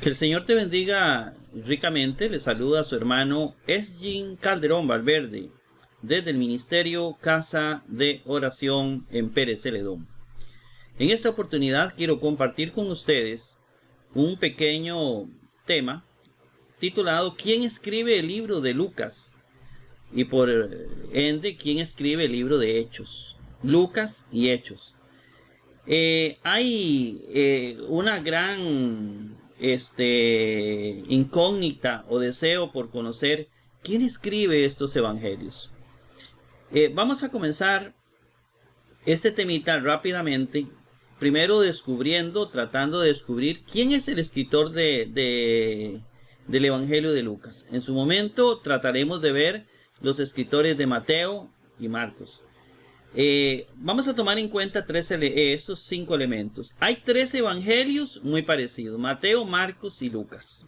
Que el Señor te bendiga ricamente. Le saluda a su hermano Esgin Calderón Valverde desde el Ministerio Casa de Oración en Pérez Celedón. En esta oportunidad quiero compartir con ustedes un pequeño tema titulado ¿Quién escribe el libro de Lucas? Y por ende, ¿quién escribe el libro de Hechos? Lucas y Hechos. Hay una gran incógnita o deseo por conocer quién escribe estos evangelios. Vamos a comenzar este temita rápidamente, primero tratando de descubrir quién es el escritor del evangelio de Lucas. En su momento trataremos de ver los escritores de Mateo y Marcos. Vamos a tomar en cuenta estos 5 elementos. Hay 3 evangelios muy parecidos: Mateo, Marcos y Lucas.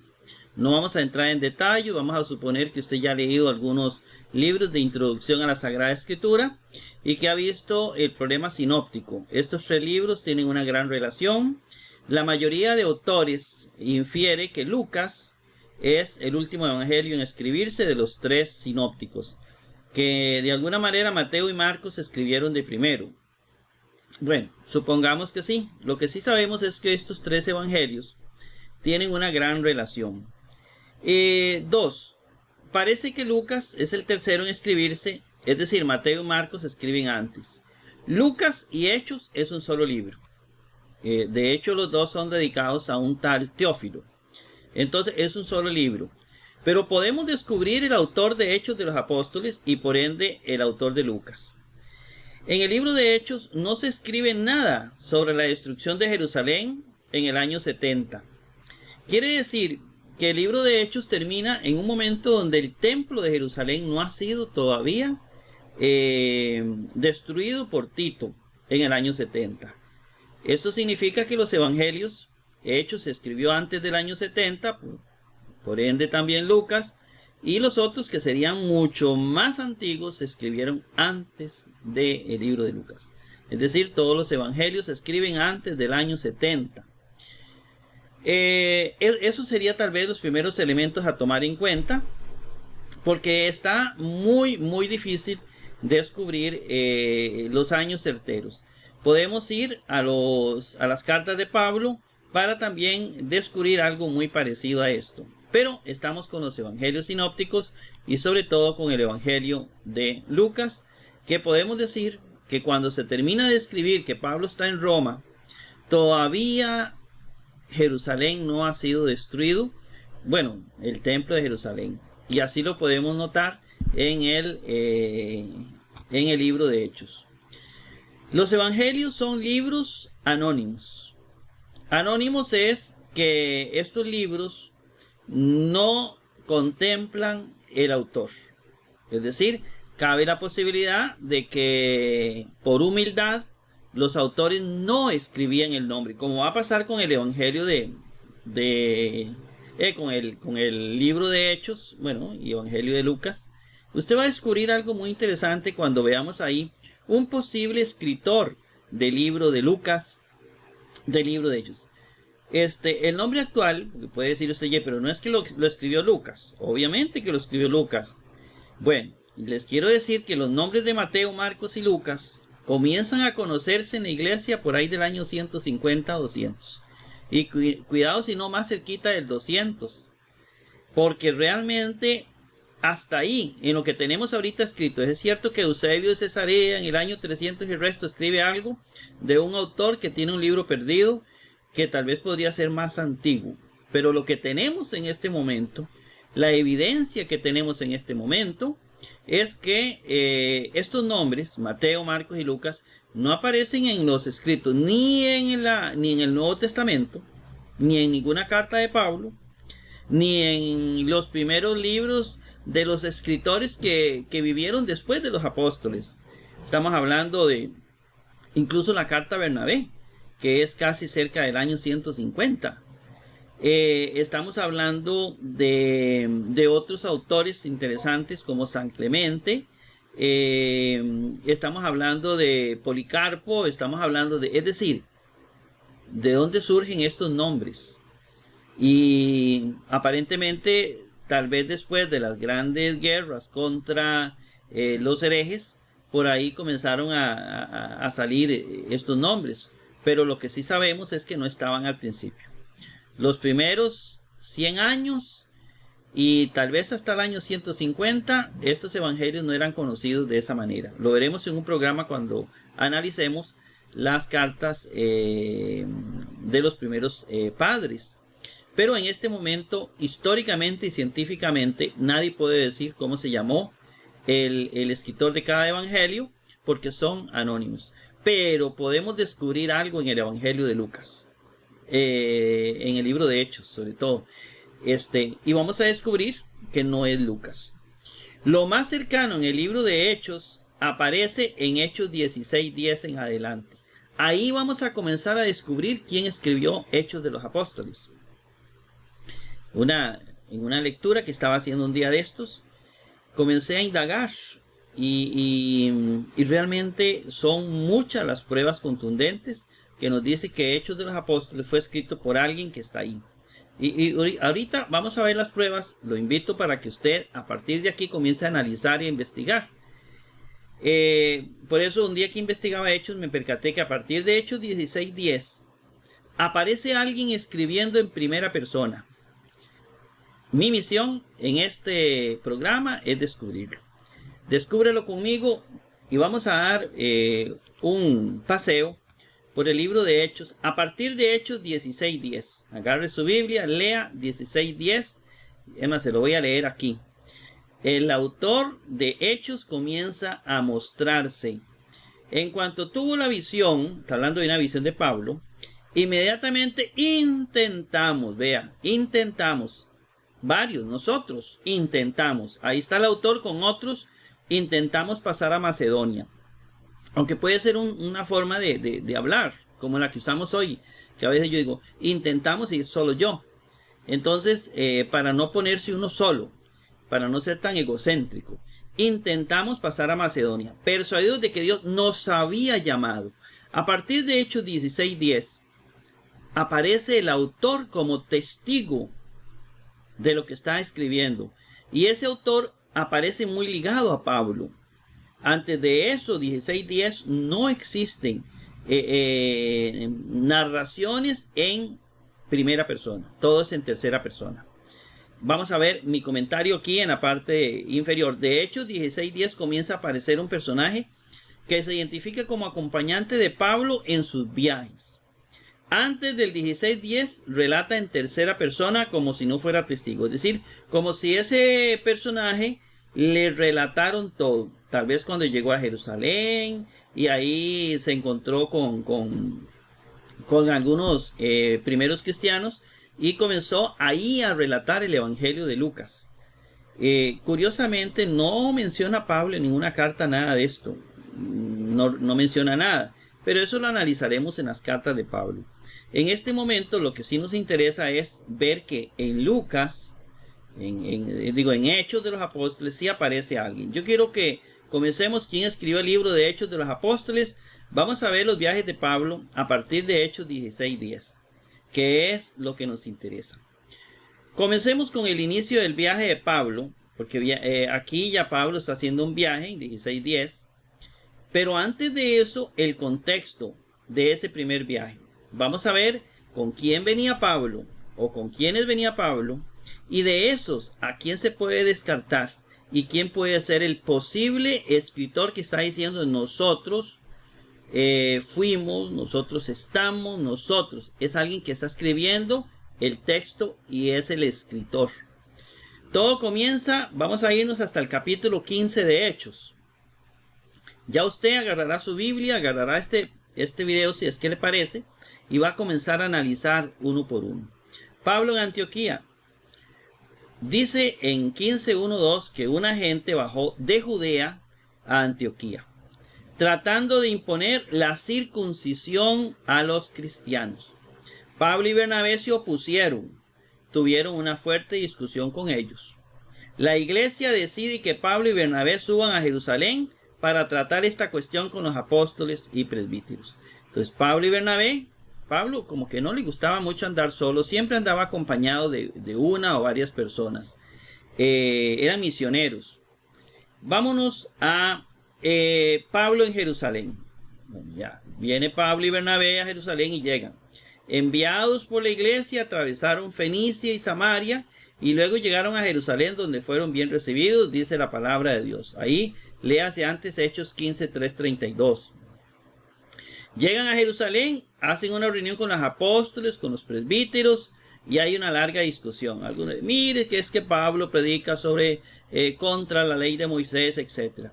No vamos a entrar en detalle, vamos a suponer que usted ya ha leído algunos libros de introducción a la Sagrada Escritura y que ha visto el problema sinóptico. Estos 3 libros tienen una gran relación. La mayoría de autores infiere que Lucas es el último evangelio en escribirse de los 3 sinópticos, que de alguna manera Mateo y Marcos escribieron de primero. Bueno, supongamos que sí. Lo que sí sabemos es que estos 3 evangelios tienen una gran relación. 2. Parece que Lucas es el tercero en escribirse, es decir, Mateo y Marcos escriben antes. Lucas y Hechos es un solo libro. De hecho, los dos son dedicados a un tal Teófilo. Entonces, es un solo libro. Pero podemos descubrir el autor de Hechos de los Apóstoles y por ende el autor de Lucas. En el libro de Hechos no se escribe nada sobre la destrucción de Jerusalén en el año 70. Quiere decir que el libro de Hechos termina en un momento donde el templo de Jerusalén no ha sido todavía destruido por Tito en el año 70. Esto significa que los evangelios Hechos se escribió antes del año 70, por ende también Lucas, y los otros, que serían mucho más antiguos, se escribieron antes del libro de Lucas. Es decir, todos los evangelios se escriben antes del año 70. Eso sería tal vez los primeros elementos a tomar en cuenta, porque está muy difícil descubrir los años certeros. Podemos ir a las cartas de Pablo para también descubrir algo muy parecido a esto. Pero estamos con los evangelios sinópticos y sobre todo con el evangelio de Lucas, que podemos decir que cuando se termina de escribir que Pablo está en Roma, todavía Jerusalén no ha sido destruido. Bueno, el templo de Jerusalén. Y así lo podemos notar en el libro de Hechos. Los evangelios son libros anónimos. Anónimos es que estos libros no contemplan el autor. Es decir, cabe la posibilidad de que por humildad los autores no escribían el nombre, como va a pasar con el evangelio con el libro de Hechos, bueno, y evangelio de Lucas. Usted va a descubrir algo muy interesante cuando veamos ahí un posible escritor del libro de Lucas, del libro de Hechos. El nombre actual, porque puede decir usted, pero no es que lo escribió Lucas. Obviamente que lo escribió Lucas. Bueno, les quiero decir que los nombres de Mateo, Marcos y Lucas comienzan a conocerse en la iglesia por ahí del año 150 o 200. Y cuidado si no más cerquita del 200. Porque realmente hasta ahí, en lo que tenemos ahorita escrito, es cierto que Eusebio de Cesarea en el año 300 y el resto escribe algo de un autor que tiene un libro perdido, que tal vez podría ser más antiguo. Pero lo que tenemos en este momento, la evidencia que tenemos en este momento, es que estos nombres, Mateo, Marcos y Lucas, no aparecen en los escritos ni en el Nuevo Testamento, ni en ninguna carta de Pablo, ni en los primeros libros de los escritores que vivieron después de los apóstoles. Estamos hablando de incluso la carta a Bernabé, que es casi cerca del año 150. Estamos hablando de otros autores interesantes como San Clemente. Estamos hablando de Policarpo. Estamos hablando es decir, ¿de dónde surgen estos nombres? Y aparentemente, tal vez después de las grandes guerras contra los herejes, por ahí comenzaron a salir estos nombres. Pero lo que sí sabemos es que no estaban al principio. Los primeros 100 años y tal vez hasta el año 150, estos evangelios no eran conocidos de esa manera. Lo veremos en un programa cuando analicemos las cartas de los primeros padres. Pero en este momento, históricamente y científicamente, nadie puede decir cómo se llamó el escritor de cada evangelio, porque son anónimos. Pero podemos descubrir algo en el evangelio de Lucas, en el libro de Hechos sobre todo. Y vamos a descubrir que no es Lucas. Lo más cercano en el libro de Hechos aparece en Hechos 16:10 en adelante. Ahí vamos a comenzar a descubrir quién escribió Hechos de los Apóstoles. En una lectura que estaba haciendo un día de estos, comencé a indagar y realmente son muchas las pruebas contundentes que nos dice que Hechos de los Apóstoles fue escrito por alguien que está ahí. Y ahorita vamos a ver las pruebas. Lo invito para que usted a partir de aquí comience a analizar y a investigar. Por eso un día que investigaba Hechos me percaté que a partir de Hechos 16:10 aparece alguien escribiendo en primera persona. Mi misión en este programa es descubrirlo. Descúbrelo conmigo y vamos a dar un paseo por el libro de Hechos a partir de Hechos 16:10. Agarre su Biblia, lea 16:10. Además, se lo voy a leer aquí. El autor de Hechos comienza a mostrarse. En cuanto tuvo la visión, está hablando de una visión de Pablo, inmediatamente intentamos, varios, nosotros intentamos, ahí está el autor con otros, intentamos pasar a Macedonia. Aunque puede ser una forma de hablar, como la que usamos hoy, que a veces yo digo, intentamos y solo yo. Entonces, para no ponerse uno solo, para no ser tan egocéntrico, intentamos pasar a Macedonia, persuadidos de que Dios nos había llamado. A partir de Hechos 16:10, aparece el autor como testigo de lo que está escribiendo. Y ese autor aparece muy ligado a Pablo. Antes de eso, 16:10, no existen narraciones en primera persona. Todo es en tercera persona. Vamos a ver mi comentario aquí en la parte inferior. De hecho, 16:10 comienza a aparecer un personaje que se identifica como acompañante de Pablo en sus viajes. Antes del 16:10 relata en tercera persona como si no fuera testigo. Es decir, como si ese personaje le relataron todo. Tal vez cuando llegó a Jerusalén y ahí se encontró con algunos primeros cristianos y comenzó ahí a relatar el Evangelio de Lucas. Curiosamente no menciona a Pablo en ninguna carta nada de esto. No menciona nada. Pero eso lo analizaremos en las cartas de Pablo. En este momento lo que sí nos interesa es ver que en Lucas, en Hechos de los Apóstoles, sí aparece alguien. Yo quiero que comencemos quién escribió el libro de Hechos de los Apóstoles. Vamos a ver los viajes de Pablo a partir de Hechos 16:10, que es lo que nos interesa. Comencemos con el inicio del viaje de Pablo, porque aquí ya Pablo está haciendo un viaje en 16:10. Pero antes de eso, el contexto de ese primer viaje. Vamos a ver con quién venía Pablo o con quiénes venía Pablo, y de esos a quién se puede descartar y quién puede ser el posible escritor que está diciendo nosotros fuimos, nosotros estamos, nosotros. Es alguien que está escribiendo el texto y es el escritor. Todo comienza, vamos a irnos hasta el capítulo 15 de Hechos. Ya usted agarrará su Biblia, agarrará este video si es que le parece, y va a comenzar a analizar uno por uno. Pablo en Antioquía. Dice en 15:1-2 que una gente bajó de Judea a Antioquía, tratando de imponer la circuncisión a los cristianos. Pablo y Bernabé se opusieron, tuvieron una fuerte discusión con ellos. La iglesia decide que Pablo y Bernabé suban a Jerusalén para tratar esta cuestión con los apóstoles y presbíteros. Entonces Pablo y Bernabé Pablo como que no le gustaba mucho andar solo, siempre andaba acompañado de una o varias personas. Eran misioneros. Vámonos a Pablo en Jerusalén. Bueno, ya viene Pablo y Bernabé a Jerusalén y llegan. Enviados por la iglesia, atravesaron Fenicia y Samaria y luego llegaron a Jerusalén, donde fueron bien recibidos, dice la palabra de Dios. Ahí léase antes Hechos 15, 3, 32. Llegan a Jerusalén, hacen una reunión con los apóstoles, con los presbíteros, y hay una larga discusión. Algunos, mire que es que Pablo predica sobre contra la ley de Moisés, etc.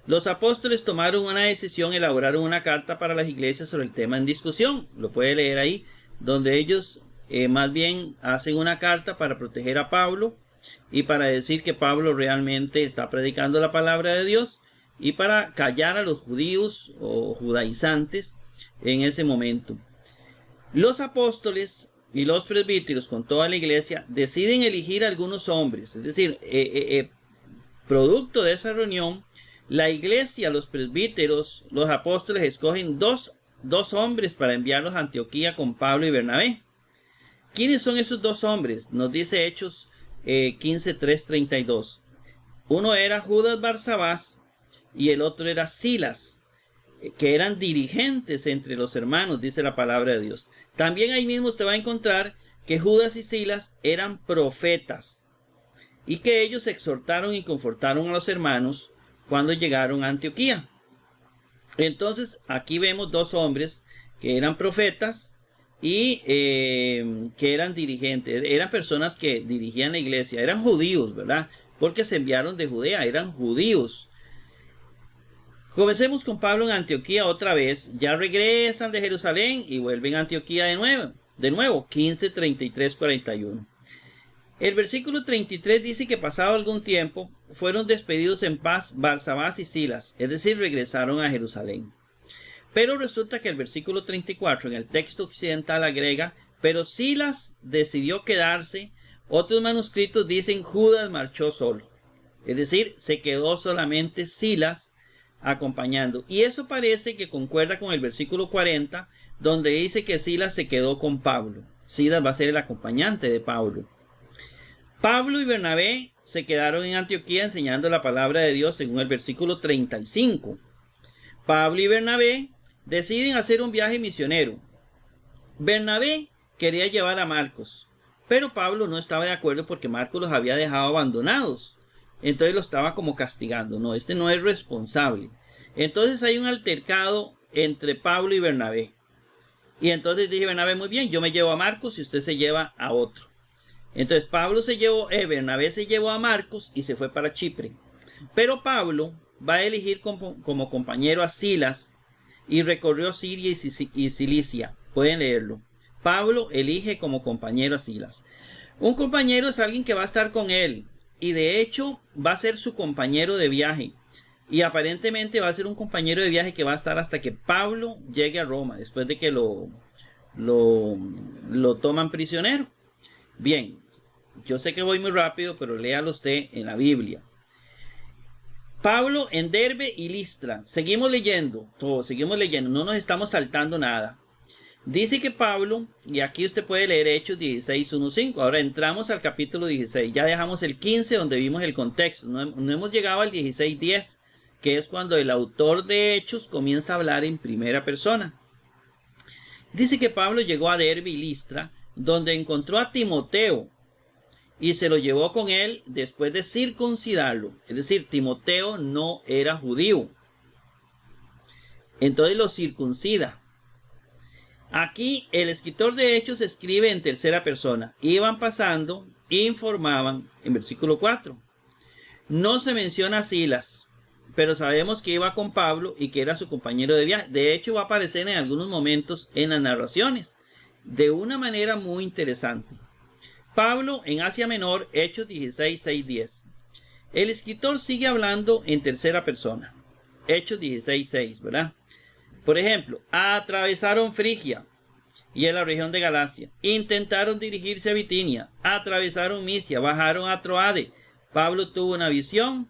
Los apóstoles tomaron una decisión, elaboraron una carta para las iglesias sobre el tema en discusión. Lo puede leer ahí, donde ellos más bien hacen una carta para proteger a Pablo y para decir que Pablo realmente está predicando la palabra de Dios y para callar a los judíos o judaizantes en ese momento. Los apóstoles y los presbíteros con toda la iglesia deciden elegir a algunos hombres, es decir, producto de esa reunión, la iglesia, los presbíteros, los apóstoles escogen dos hombres para enviarlos a Antioquía con Pablo y Bernabé. ¿Quiénes son esos dos hombres? Nos dice Hechos 15, 3, 32. Uno era Judas Barsabás y el otro era Silas, que eran dirigentes entre los hermanos, dice la palabra de Dios. También ahí mismo usted va a encontrar que Judas y Silas eran profetas y que ellos exhortaron y confortaron a los hermanos cuando llegaron a Antioquía. Entonces aquí vemos dos hombres que eran profetas y que eran dirigentes, eran personas que dirigían la iglesia, eran judíos, ¿verdad? Porque se enviaron de Judea, eran judíos. Comencemos con Pablo en Antioquía otra vez. Ya regresan de Jerusalén y vuelven a Antioquía de nuevo 15, 33, 41. El versículo 33 dice que pasado algún tiempo fueron despedidos en paz Barsabás y Silas, es decir, regresaron a Jerusalén. Pero resulta que el versículo 34 en el texto occidental agrega, pero Silas decidió quedarse. Otros manuscritos dicen Judas marchó solo, es decir, se quedó solamente Silas acompañando. Y eso parece que concuerda con el versículo 40, donde dice que Silas se quedó con Pablo. Silas va a ser el acompañante de Pablo. Pablo y Bernabé se quedaron en Antioquía enseñando la palabra de Dios según el versículo 35. Pablo y Bernabé deciden hacer un viaje misionero. Bernabé quería llevar a Marcos, pero Pablo no estaba de acuerdo porque Marcos los había dejado abandonados. Entonces lo estaba como castigando. No, este no es responsable. Entonces hay un altercado entre Pablo y Bernabé. Y entonces dije Bernabé, muy bien, yo me llevo a Marcos y usted se lleva a otro. Entonces Bernabé se llevó a Marcos y se fue para Chipre. Pero Pablo va a elegir como compañero a Silas y recorrió Siria y Cilicia. Pueden leerlo. Pablo elige como compañero a Silas. Un compañero es alguien que va a estar con él. Y de hecho va a ser su compañero de viaje. Y aparentemente va a ser un compañero de viaje que va a estar hasta que Pablo llegue a Roma. Después de que lo toman prisionero. Bien, yo sé que voy muy rápido, pero léalo usted en la Biblia. Pablo en Derbe y Listra. Seguimos leyendo. No nos estamos saltando nada. Dice que Pablo, y aquí usted puede leer Hechos 16, 1, 5. Ahora entramos al capítulo 16. Ya dejamos el 15 donde vimos el contexto. No hemos llegado al 16, 10, que es cuando el autor de Hechos comienza a hablar en primera persona. Dice que Pablo llegó a Derbe y Listra, donde encontró a Timoteo y se lo llevó con él después de circuncidarlo. Es decir, Timoteo no era judío. Entonces lo circuncida. Aquí el escritor de Hechos escribe en tercera persona. Iban pasando, informaban, en versículo 4. No se menciona a Silas, pero sabemos que iba con Pablo y que era su compañero de viaje. De hecho, va a aparecer en algunos momentos en las narraciones, de una manera muy interesante. Pablo en Asia Menor, Hechos 16, 6, 10. El escritor sigue hablando en tercera persona. Hechos 16, 6, ¿verdad? Por ejemplo, atravesaron Frigia y en la región de Galacia. Intentaron dirigirse a Bitinia. Atravesaron Misia. Bajaron a Troade. Pablo tuvo una visión.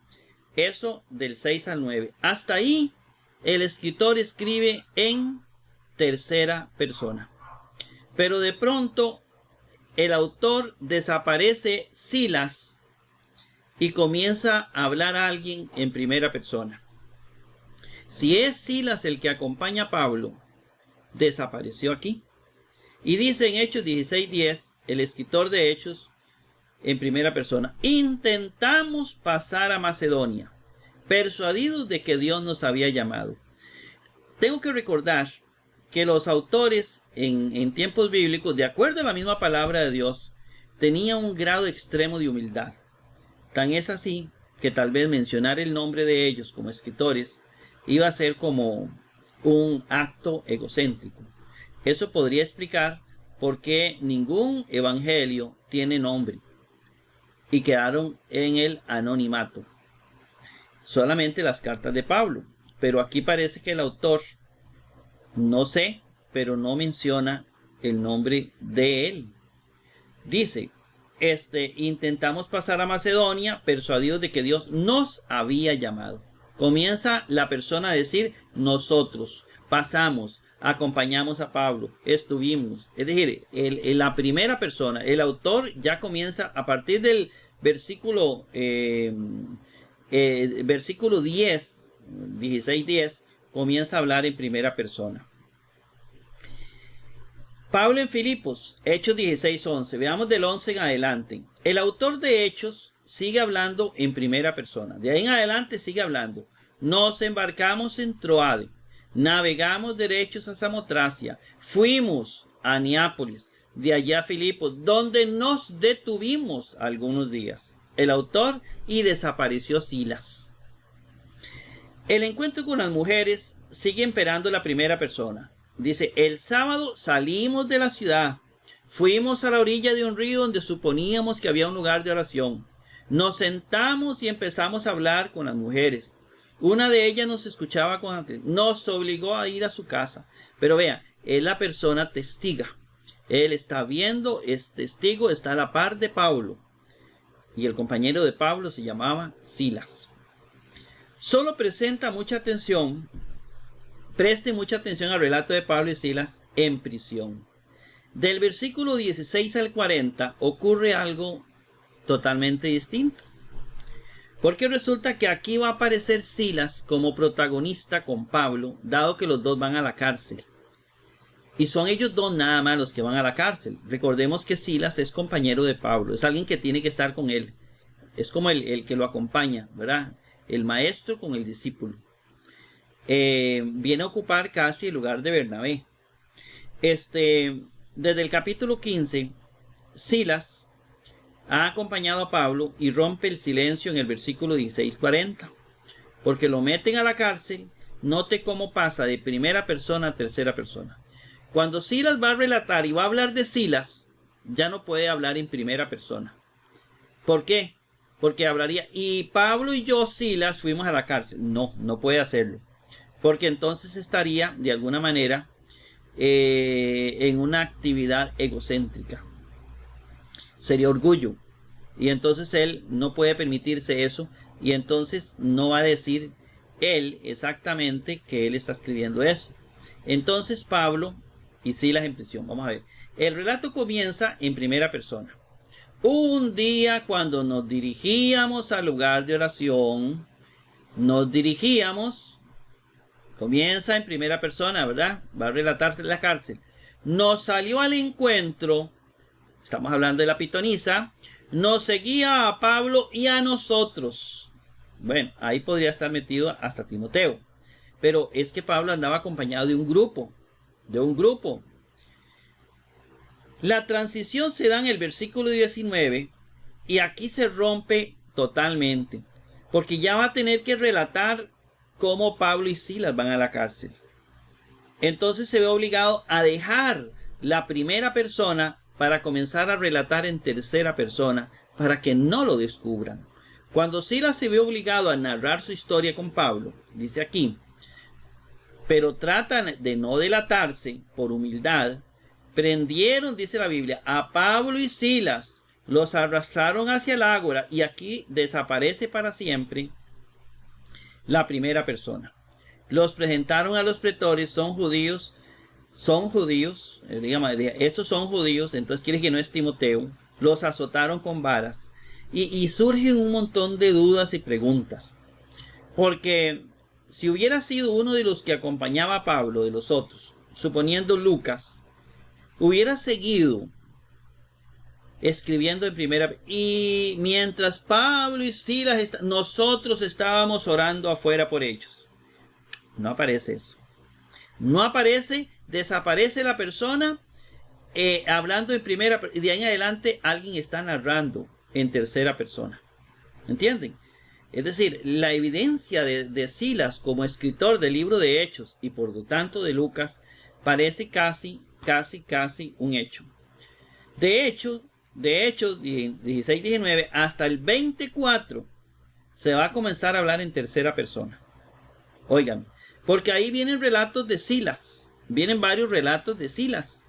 Eso del 6 al 9. Hasta ahí el escritor escribe en tercera persona. Pero de pronto el autor desaparece Silas y comienza a hablar a alguien en primera persona. Si es Silas el que acompaña a Pablo, desapareció aquí. Y dice en Hechos 16:10, el escritor de Hechos en primera persona: intentamos pasar a Macedonia, persuadidos de que Dios nos había llamado. Tengo que recordar que los autores en tiempos bíblicos, de acuerdo a la misma palabra de Dios, tenían un grado extremo de humildad. Tan es así que tal vez mencionar el nombre de ellos como escritores iba a ser como un acto egocéntrico. Eso podría explicar por qué ningún evangelio tiene nombre y quedaron en el anonimato. Solamente las cartas de Pablo. Pero aquí parece que el autor, no sé, pero no menciona el nombre de él. Dice, intentamos pasar a Macedonia, persuadidos de que Dios nos había llamado. Comienza la persona a decir, nosotros pasamos, acompañamos a Pablo, estuvimos. Es decir, la primera persona, el autor ya comienza a partir del versículo 16:10, comienza a hablar en primera persona. Pablo en Filipos, Hechos 16:11. Veamos del 11 en adelante. El autor de Hechos sigue hablando en primera persona. De ahí en adelante sigue hablando. Nos embarcamos en Troade, navegamos derechos a Samotracia, fuimos a Neápolis, de allá a Filipos, donde nos detuvimos algunos días. El autor: y desapareció Silas. El encuentro con las mujeres sigue imperando la primera persona. Dice, el sábado salimos de la ciudad, fuimos a la orilla de un río donde suponíamos que había un lugar de oración. Nos sentamos y empezamos a hablar con las mujeres. Una de ellas nos escuchaba con atención, nos obligó a ir a su casa. Pero vea, es la persona testiga. Él está viendo, es testigo, está a la par de Pablo. Y el compañero de Pablo se llamaba Silas. Solo presenta mucha atención. Preste mucha atención al relato de Pablo y Silas en prisión. Del versículo 16 al 40 ocurre algo totalmente distinto. Porque resulta que aquí va a aparecer Silas como protagonista con Pablo, dado que los dos van a la cárcel. Y son ellos dos nada más los que van a la cárcel. Recordemos que Silas es compañero de Pablo, es alguien que tiene que estar con él. Es como el que lo acompaña, ¿verdad? El maestro con el discípulo. Viene a ocupar casi el lugar de Bernabé. Desde el capítulo 15, Silas ha acompañado a Pablo y rompe el silencio en el versículo 16:40. Porque lo meten a la cárcel. Note cómo pasa de primera persona a tercera persona. Cuando Silas va a relatar y va a hablar de Silas, ya no puede hablar en primera persona. ¿Por qué? Porque hablaría, y Pablo y yo, Silas, fuimos a la cárcel. No, no puede hacerlo. Porque entonces estaría, de alguna manera, en una actividad egocéntrica. Sería orgullo. Y entonces él no puede permitirse eso. Y entonces no va a decir él exactamente que él está escribiendo eso. Entonces Pablo y Silas en prisión. Vamos a ver. El relato comienza en primera persona. Un día cuando nos dirigíamos al lugar de oración, comienza en primera persona, ¿verdad? Va a relatarse en la cárcel. Nos salió al encuentro, estamos hablando de la pitonisa, nos seguía a Pablo y a nosotros. Bueno, ahí podría estar metido hasta Timoteo. Pero es que Pablo andaba acompañado de un grupo. La transición se da en el versículo 19 y aquí se rompe totalmente. Porque ya va a tener que relatar cómo Pablo y Silas van a la cárcel. Entonces se ve obligado a dejar la primera persona para comenzar a relatar en tercera persona para que no lo descubran. Cuando Silas se ve obligado a narrar su historia con Pablo, dice aquí, pero tratan de no delatarse por humildad, prendieron, dice la Biblia, a Pablo y Silas, los arrastraron hacia el ágora y aquí desaparece para siempre la primera persona. Los presentaron a los pretores, son judíos, son judíos, digamos, estos son judíos, entonces quiere que no es Timoteo, los azotaron con varas, y surgen un montón de dudas y preguntas, porque si hubiera sido uno de los que acompañaba a Pablo, de los otros, suponiendo Lucas, hubiera seguido escribiendo en primera, y mientras Pablo y Silas, nosotros estábamos orando afuera por ellos. No aparece eso. No aparece, desaparece la persona hablando en primera, y de ahí en adelante alguien está narrando en tercera persona. ¿Entienden? Es decir, la evidencia de Silas como escritor del libro de Hechos y por lo tanto de Lucas parece casi un hecho. De Hechos 16-19 hasta el 24 se va a comenzar a hablar en tercera persona. Oigan, porque ahí vienen relatos de Silas, vienen varios relatos de Silas.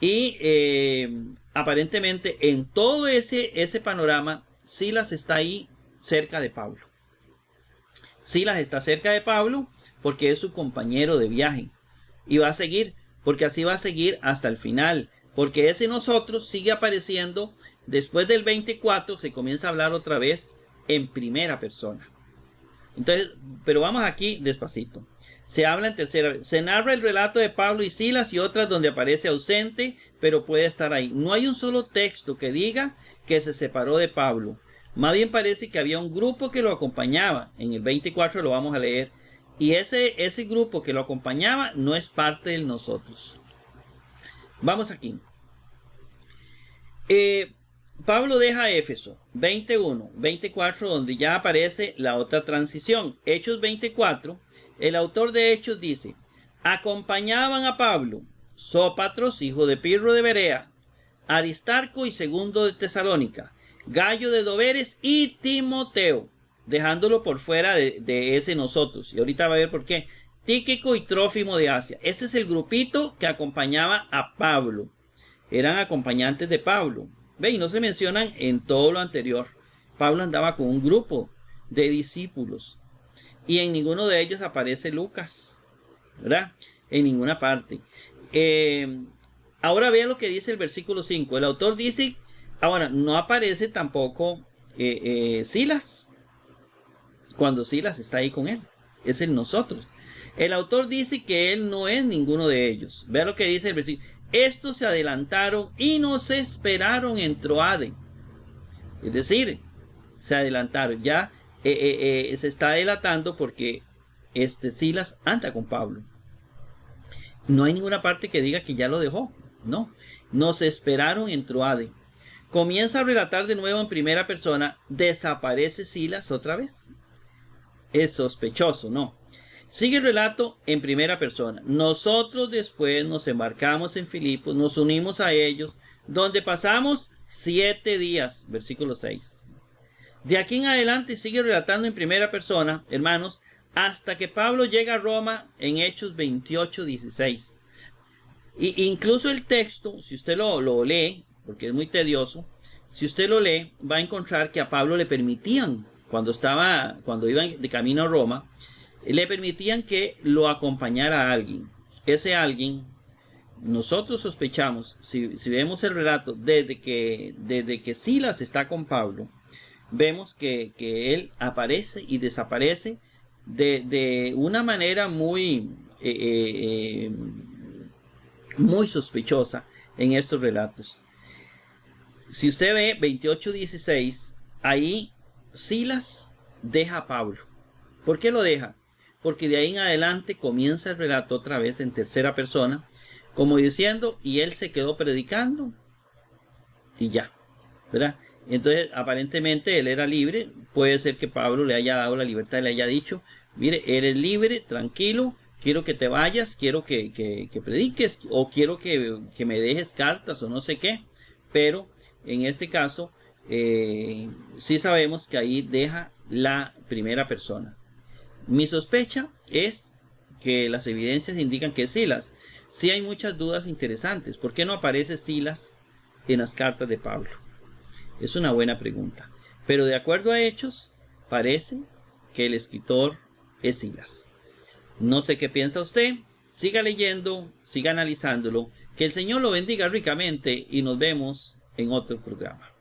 Y aparentemente en todo ese panorama, Silas está ahí cerca de Pablo. Silas está cerca de Pablo porque es su compañero de viaje. Y va a seguir, porque así va a seguir hasta el final. Porque ese nosotros sigue apareciendo después del 24, se comienza a hablar otra vez en primera persona. Entonces, pero vamos aquí despacito. Se habla en tercera, se narra el relato de Pablo y Silas y otras donde aparece ausente, pero puede estar ahí. No hay un solo texto que diga que se separó de Pablo. Más bien parece que había un grupo que lo acompañaba. En el 24 lo vamos a leer. Y ese grupo que lo acompañaba no es parte de nosotros. Vamos aquí. Pablo deja Éfeso, 21, 24, donde ya aparece la otra transición. Hechos 24, el autor de Hechos dice, acompañaban a Pablo, Sópatros, hijo de Pirro de Berea, Aristarco y Segundo de Tesalónica, Gallo de Doberes y Timoteo, dejándolo por fuera de ese nosotros. Y ahorita va a ver por qué. Tíquico y Trófimo de Asia. Ese es el grupito que acompañaba a Pablo. Eran acompañantes de Pablo. Ve, y no se mencionan en todo lo anterior. Pablo andaba con un grupo de discípulos. Y en ninguno de ellos aparece Lucas. ¿Verdad? En ninguna parte. Ahora vean lo que dice el versículo 5. El autor dice, ahora no aparece tampoco Silas. Cuando Silas está ahí con él. Es el nosotros. El autor dice que él no es ninguno de ellos. Vean lo que dice el versículo. Estos se adelantaron y nos esperaron en Troade. Es decir, se adelantaron. Ya se está delatando porque Silas anda con Pablo. No hay ninguna parte que diga que ya lo dejó. No. Nos esperaron en Troade. Comienza a relatar de nuevo en primera persona. Desaparece Silas otra vez. Es sospechoso, ¿no? Sigue el relato en primera persona. Nosotros después nos embarcamos en Filipos, nos unimos a ellos, donde pasamos 7 días, versículo 6. De aquí en adelante sigue relatando en primera persona, hermanos, hasta que Pablo llega a Roma en Hechos 28-16. Y incluso el texto, si usted lo lee, porque es muy tedioso, si usted lo lee, va a encontrar que a Pablo le permitían, cuando iban de camino a Roma, le permitían que lo acompañara a alguien. Ese alguien, nosotros sospechamos, si vemos el relato, desde que Silas está con Pablo, vemos que él aparece y desaparece de una manera muy sospechosa en estos relatos. Si usted ve 28-16, ahí Silas deja a Pablo. ¿Por qué lo deja? Porque de ahí en adelante comienza el relato otra vez en tercera persona, como diciendo, y él se quedó predicando y ya, ¿verdad? Entonces aparentemente él era libre. Puede ser que Pablo le haya dado la libertad y le haya dicho, mire, eres libre, tranquilo, quiero que te vayas, quiero que prediques, o quiero que me dejes cartas o no sé qué. Pero en este caso sí sabemos que ahí deja la primera persona. Mi sospecha es que las evidencias indican que Silas. Sí hay muchas dudas interesantes. ¿Por qué no aparece Silas en las cartas de Pablo? Es una buena pregunta. Pero de acuerdo a Hechos, parece que el escritor es Silas. No sé qué piensa usted. siga leyendo, siga analizándolo. Que el Señor lo bendiga ricamente y nos vemos en otro programa.